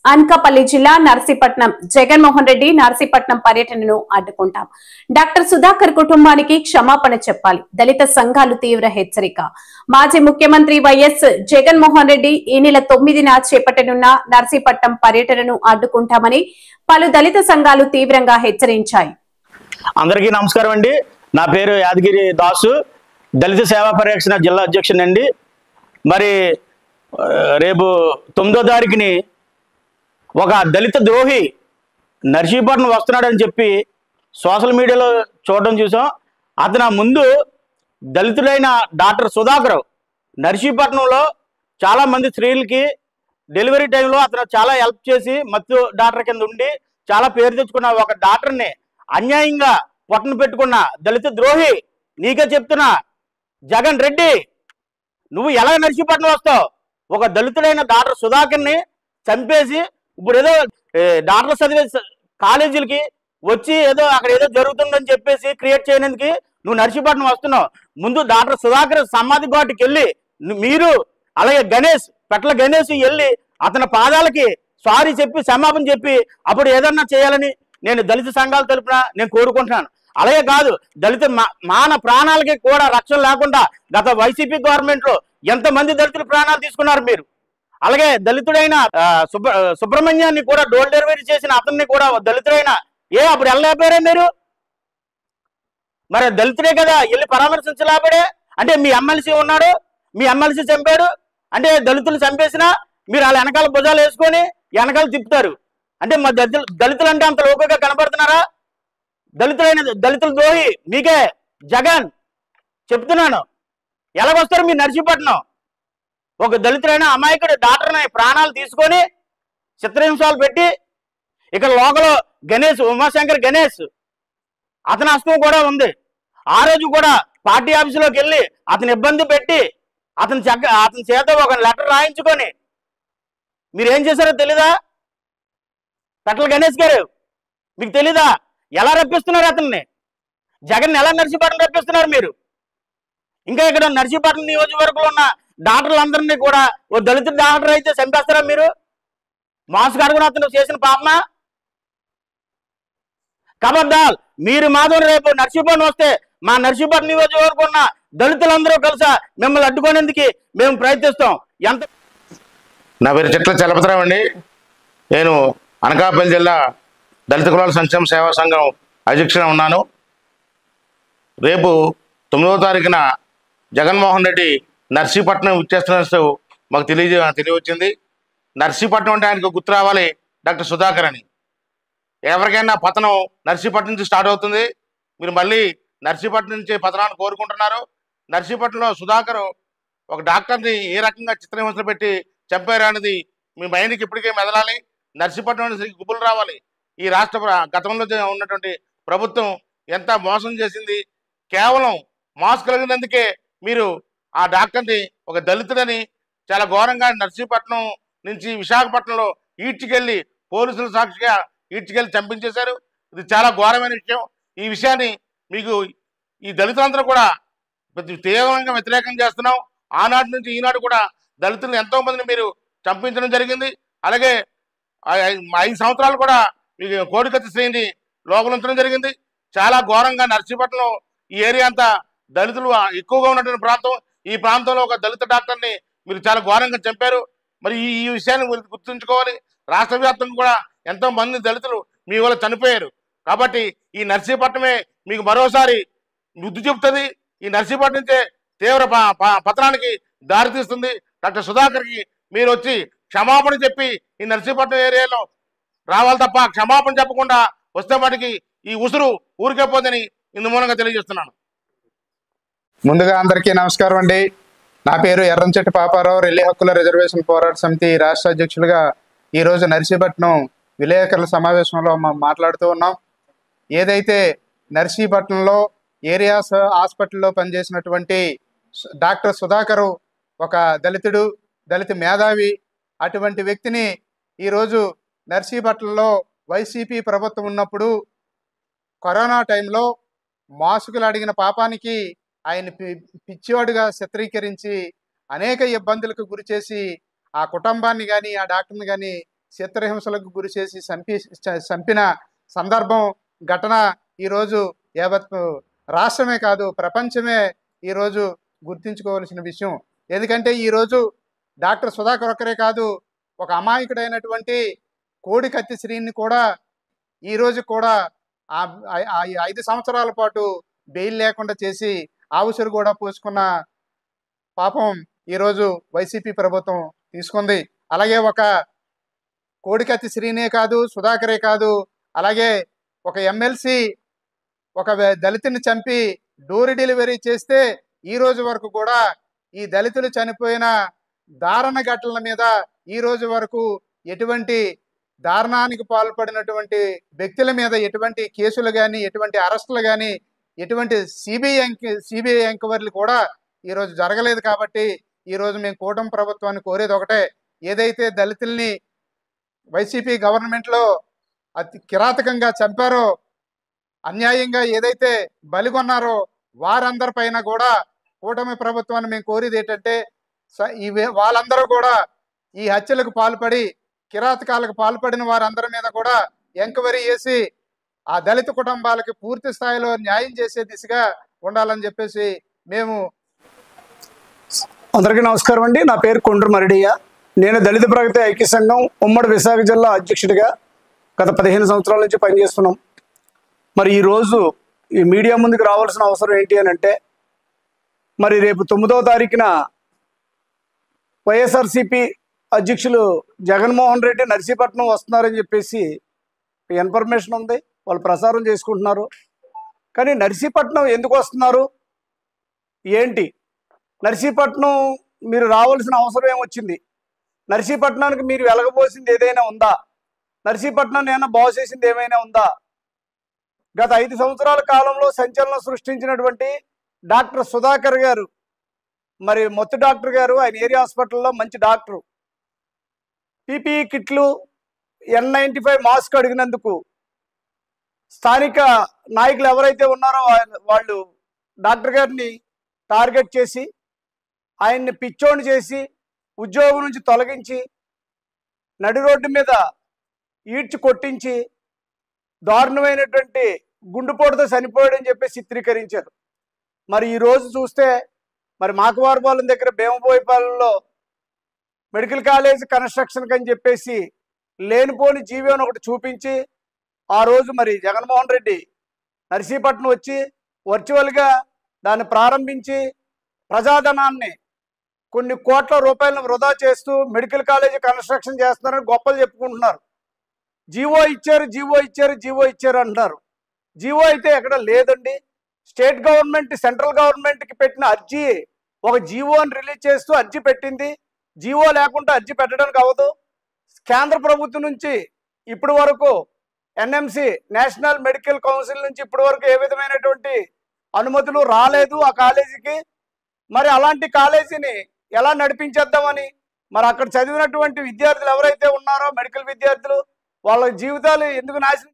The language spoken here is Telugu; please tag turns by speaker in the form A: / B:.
A: అనకాపల్లి జిల్లా నర్సీపట్నం జగన్మోహన్ రెడ్డి నర్సీపట్నం పర్యటనను అడ్డుకుంటాం. డాక్టర్ సుధాకర్ కుటుంబానికి క్షమాపణ చెప్పాలి. దళిత సంఘాలు తీవ్ర హెచ్చరిక. మాజీ ముఖ్యమంత్రి వైఎస్ జగన్మోహన్ రెడ్డి ఈ నెల 9న చేపట్టనున్న నర్సీపట్నం పర్యటనను అడ్డుకుంటామని పలు దళిత సంఘాలు తీవ్రంగా హెచ్చరించాయి.
B: అందరికీ నమస్కారం అండి. నా పేరు యాదగిరి దాసు, దళిత సేవా పరిరక్షణ జిల్లా అధ్యక్షుడండి. మరి రేపు 9వ తారీఖుని ఒక దళిత ద్రోహి నర్సీపట్నం వస్తున్నాడని చెప్పి సోషల్ మీడియాలో చూడడం చూసాం. అతను ముందు దళితుడైన డాక్టర్ సుధాకర్ నర్సీపట్నంలో చాలామంది స్త్రీలకి డెలివరీ టైంలో అతను చాలా హెల్ప్ చేసి మత్తు డాక్టర్ కింద ఉండి చాలా పేరు తెచ్చుకున్న ఒక డాక్టర్ని అన్యాయంగా పొట్టను పెట్టుకున్న దళిత ద్రోహి. నీకే చెప్తున్నా, జగన్ రెడ్డి, నువ్వు ఎలా నర్సీపట్నం వస్తావు? ఒక దళితుడైన డాక్టర్ సుధాకర్ని చంపేసి ఇప్పుడు ఏదో డాక్టర్ చదివే కాలేజీలకి వచ్చి ఏదో అక్కడ ఏదో జరుగుతుందని చెప్పేసి క్రియేట్ చేయడానికి నువ్వు నర్సీపట్నం వస్తున్నావు. ముందు డాక్టర్ సుధాకర్ సమాధి ఘాటుకి వెళ్ళి మీరు అలాగే పెట్ల గణేష్ వెళ్ళి అతని పాదాలకి సారీ చెప్పి క్షమాపణ చెప్పి అప్పుడు ఏదన్నా చేయాలని నేను దళిత సంఘాల తరపున నేను కోరుకుంటున్నాను. అలాగే కాదు, దళిత మాన ప్రాణాలకి కూడా రక్షణ లేకుండా గత వైసీపీ గవర్నమెంట్లో ఎంతమంది దళితుల ప్రాణాలు తీసుకున్నారు మీరు. అలాగే దళితుడైన సుబ్రహ్మణ్యాన్ని కూడా డోర్ డెలివరీ చేసిన అతన్ని కూడా దళితుడైన అప్పుడు వెళ్ళలేకపోయారే మీరు? మరి దళితుడే కదా, వెళ్ళి పరామర్శించలేకపోయాడే? అంటే మీ ఎమ్మెల్సీ ఉన్నాడు, మీ ఎమ్మెల్సీ చంపాడు అంటే దళితులు చంపేసినా మీరు వాళ్ళ వెనకాల భుజాలు వేసుకొని వెనకాల తిప్పుతారు. అంటే మా దళితులు అంటే అంత లోకుగా కనపడుతున్నారా? దళితుల ద్రోహి మీకే జగన్ చెప్తున్నాను. ఎలాగొస్తారు మీ నర్సీపట్నం? ఒక దళితులైన అమాయకుడు డాక్టర్ని ప్రాణాలు తీసుకొని చిత్రహింసాలు పెట్టి ఇక్కడ లోకలో ఉమాశంకర్ గణేష్ అతని హస్తం కూడా ఉంది. ఆ రోజు కూడా పార్టీ ఆఫీసులోకి వెళ్ళి అతని ఇబ్బంది పెట్టి అతని చేత ఒక లెటర్ రాయించుకొని మీరేం చేశారో తెలీదా? పెట్ల గణేష్ గారు, మీకు తెలీదా? ఎలా రప్పిస్తున్నారు అతన్ని? జగన్ ఎలా నర్సీపట్నం రప్పిస్తున్నారు మీరు? ఇంకా ఇక్కడ నర్సీపట్నం నియోజకవర్గంలో ఉన్న డాక్టర్లందరినీ కూడా ఓ దళిత డాక్టర్ అయితే చంపేస్తారా మీరు? మాస్క్ అడుగున అతను చేసిన పాపమా? ఖబర్దార్, మీరు మాధవ్ రేపు నర్సీపట్నం వస్తే మా నర్సీపట్నం నియోజకవర్గం ఉన్న దళితులందరూ కలిసి మిమ్మల్ని అడ్డుకునేందుకు మేము ప్రయత్నిస్తాం.
C: నా పేరు చెట్ల చలపతిరావు అండి. నేను అనకాపల్లి జిల్లా దళిత కులాల సంక్షేమ సేవా సంఘం అధ్యక్షుడిగా ఉన్నాను. రేపు 9వ తారీఖున జగన్మోహన్ రెడ్డి నర్సీపట్నం ఇచ్చేస్తున్నట్టు మాకు తెలియవచ్చింది. నర్సీపట్నం అంటే ఆయనకు గుర్తు రావాలి, డాక్టర్ సుధాకర్ అని. ఎవరికైనా పతనం నర్సీపట్నం నుంచి స్టార్ట్ అవుతుంది. మీరు మళ్ళీ నర్సీపట్నం నుంచి పతనాన్ని కోరుకుంటున్నారు. నర్సీపట్నంలో సుధాకర్ ఒక డాక్టర్ని ఏ రకంగా చిత్రహింసలు పెట్టి చంపారు అనేది మీ మైండ్కి ఇప్పటికే మెదలాలి. నర్సీపట్నం గుబులు రావాలి. ఈ రాష్ట్ర గతంలో ఉన్నటువంటి ప్రభుత్వం ఎంత మోసం చేసింది. కేవలం మాస్క్ కలిగినందుకే మీరు ఆ డాక్టర్ని ఒక దళితుడని చాలా ఘోరంగా నర్సీపట్నం నుంచి విశాఖపట్నంలో ఈడ్చుకెళ్ళి పోలీసుల సాక్షిగా ఈడ్చుకెళ్ళి చంపించేశారు. ఇది చాలా ఘోరమైన విషయం. ఈ విషయాన్ని మీకు ఈ దళితులందరూ కూడా తీవ్రంగా వ్యతిరేకం చేస్తున్నాం. ఆనాటి నుంచి ఈనాడు కూడా దళితులను ఎంతో మందిని మీరు చంపించడం జరిగింది. అలాగే 5 సంవత్సరాలు కూడా మీకు కోడికత్తి శ్రేణిని లోపలించడం జరిగింది. చాలా ఘోరంగా నర్సీపట్నం ఈ ఏరియా అంతా దళితులు ఎక్కువగా ఉన్నటువంటి ప్రాంతం. ఈ ప్రాంతంలో ఒక దళిత డాక్టర్ని మీరు చాలా ఘోరంగా చంపారు. మరి ఈ విషయాన్ని మీరు గుర్తుంచుకోవాలి. రాష్ట్ర వ్యాప్తంగా కూడా ఎంతో మంది దళితులు మీ వల్ల చనిపోయారు. కాబట్టి ఈ నర్సీపట్నమే మీకు మరోసారి బుద్ధి చెబుతుంది. ఈ నర్సీపట్నం నుంచే తీవ్ర పతనానికి దారితీస్తుంది. డాక్టర్ సుధాకర్కి మీరు వచ్చి క్షమాపణ చెప్పి ఈ నర్సీపట్నం ఏరియాలో రావాలి తప్ప క్షమాపణ చెప్పకుండా వస్తే వాటికి ఈ ఉసురు ఊరికే పోదని ఇందు మూలంగా తెలియజేస్తున్నాను.
D: ముందుగా అందరికీ నమస్కారం అండి. నా పేరు ఎర్రంచెట్టి పాపారావు, రెల్లి హక్కుల రిజర్వేషన్ పోరాట సమితి రాష్ట్ర అధ్యక్షులుగా ఈరోజు నర్సీపట్నం విలేకరుల సమావేశంలో మాట్లాడుతూ ఉన్నాం. ఏదైతే నర్సీపట్నంలో ఏరియాస్ హాస్పిటల్లో పనిచేసినటువంటి డాక్టర్ సుధాకరు ఒక దళిత మేధావి, అటువంటి వ్యక్తిని ఈరోజు నర్సీపట్నంలో వైసీపీ ప్రభుత్వం ఉన్నప్పుడు కరోనా టైంలో మాస్కులు అడిగిన పాపానికి ఆయన పిచ్చివాడుగా చిత్రీకరించి అనేక ఇబ్బందులకు గురి చేసి ఆ కుటుంబాన్ని కానీ ఆ డాక్టర్ని కానీ చిత్రహింసలకు గురి చేసి చంపిన సందర్భం ఘటన ఈరోజు యావత్ రాష్ట్రమే కాదు ప్రపంచమే ఈరోజు గుర్తించుకోవాల్సిన విషయం. ఎందుకంటే ఈరోజు డాక్టర్ సుధాకర్ ఒక్కరే కాదు, ఒక అమాయకుడైనటువంటి కోడికత్తి శ్రీని కూడా ఈరోజు కూడా 5 సంవత్సరాల పాటు బెయిల్ లేకుండా చేసి ఆవుసరు కూడా పోసుకున్న పాపం ఈరోజు వైసీపీ ప్రభుత్వం తీసుకుంది. అలాగే ఒక కోడికత్తి శ్రీనే కాదు, సుధాకరే కాదు, అలాగే ఒక ఎమ్మెల్సీ ఒక దళితుని చంపి డోర్ డెలివరీ చేస్తే ఈ రోజు వరకు కూడా ఈ దళితులు చనిపోయిన దారుణ ఘటనల మీద ఈ రోజు వరకు ఎటువంటి దారుణానికి పాల్పడినటువంటి వ్యక్తుల మీద ఎటువంటి కేసులు కానీ, ఎటువంటి అరెస్టులు కానీ, ఎటువంటి సిబిఐ ఎంక్వైరీలు కూడా ఈరోజు జరగలేదు. కాబట్టి ఈరోజు మేము కూటమి ప్రభుత్వాన్ని కోరేది ఒకటే, ఏదైతే దళితుల్ని వైసీపీ గవర్నమెంట్లో అతి కిరాతకంగా చంపారో, అన్యాయంగా ఏదైతే బలిగొన్నారో వారందరిపైన కూడా కూటమి ప్రభుత్వాన్ని మేము కోరేది ఏంటంటే వాళ్ళందరూ కూడా ఈ హత్యలకు పాల్పడి కిరాతకాలకు పాల్పడిన వారందరి మీద కూడా ఎంక్వైరీ చేసి ఆ దళిత కుటుంబాలకి పూర్తి స్థాయిలో న్యాయం చేసే దిశగా ఉండాలని చెప్పేసి మేము.
E: అందరికీ నమస్కారం అండి. నా పేరు కొండ్రు మరిడియ్య. నేను దళిత ప్రగతి ఐక్య సంఘం ఉమ్మడి విశాఖ జిల్లా అధ్యక్షుడిగా గత 15 సంవత్సరాల నుంచి పనిచేస్తున్నాం. మరి ఈరోజు ఈ మీడియా ముందుకు రావాల్సిన అవసరం ఏంటి అని అంటే, మరి రేపు 9వ తారీఖున వైఎస్ఆర్సీపీ అధ్యక్షులు జగన్మోహన్ రెడ్డి నర్సీపట్నం వస్తున్నారని చెప్పేసి ఇన్ఫర్మేషన్ ఉంది, వాళ్ళు ప్రసారం చేసుకుంటున్నారు. కానీ నర్సీపట్నం ఎందుకు వస్తున్నారు ఏంటి, నర్సీపట్నం మీరు రావాల్సిన అవసరం ఏమొచ్చింది, నర్సీపట్నానికి మీరు వెలగబోసింది ఏదైనా ఉందా, నర్సీపట్నాన్ని ఏమైనా బాగు చేసింది ఏమైనా ఉందా? గత 5 సంవత్సరాల కాలంలో సంచలనం సృష్టించినటువంటి డాక్టర్ సుధాకర్ గారు, మరి మొత్తం డాక్టర్ గారు, ఆయన ఏరియా హాస్పిటల్లో మంచి డాక్టరు, పీపీఈ కిట్లు N95 మాస్క్ అడిగినందుకు స్థానిక నాయకులు ఎవరైతే ఉన్నారో వాళ్ళు డాక్టర్ గారిని టార్గెట్ చేసి ఆయన్ని పిచ్చోని చేసి ఉద్యోగం నుంచి తొలగించి నడి రోడ్డు మీద ఈడ్చి కొట్టించి దారుణమైనటువంటి గుండెపోటుతో చనిపోయాడని చెప్పి చిత్రీకరించారు. మరి ఈరోజు చూస్తే మరి మాకవారిపాలెం దగ్గర భీమబోయిపాలెంలో మెడికల్ కాలేజ్ కన్స్ట్రక్షన్కి అని చెప్పేసి లేనిపోని జీవోని ఒకటి చూపించి ఆ రోజు మరి జగన్మోహన్ రెడ్డి నర్సీపట్నం వచ్చి వర్చువల్గా దాన్ని ప్రారంభించి ప్రజాధనాన్ని కొన్ని కోట్ల రూపాయలను వృధా చేస్తూ మెడికల్ కాలేజ్ కన్స్ట్రక్షన్ చేస్తున్నారని గొప్పలు చెప్పుకుంటున్నారు. జీవో ఇచ్చారు, జీవో ఇచ్చారు, జీవో ఇచ్చారు అంటున్నారు. జీవో అయితే ఎక్కడ లేదండి. స్టేట్ గవర్నమెంట్ సెంట్రల్ గవర్నమెంట్కి పెట్టిన అర్జీ ఒక జీవోని రిలీజ్ చేస్తూ అర్జీ పెట్టింది. జీవో లేకుండా అర్జీ పెట్టడానికి అవ్వదు. కేంద్ర ప్రభుత్వం నుంచి ఇప్పటి వరకు ఎన్ఎంసి నేషనల్ మెడికల్ కౌన్సిల్ నుంచి ఇప్పటి వరకు ఏ విధమైనటువంటి అనుమతులు రాలేదు ఆ కాలేజీకి. మరి అలాంటి కాలేజీని ఎలా నడిపించేద్దామని మరి అక్కడ చదివినటువంటి విద్యార్థులు ఎవరైతే ఉన్నారో మెడికల్ విద్యార్థులు వాళ్ళ జీవితాలు ఎందుకు నాశనం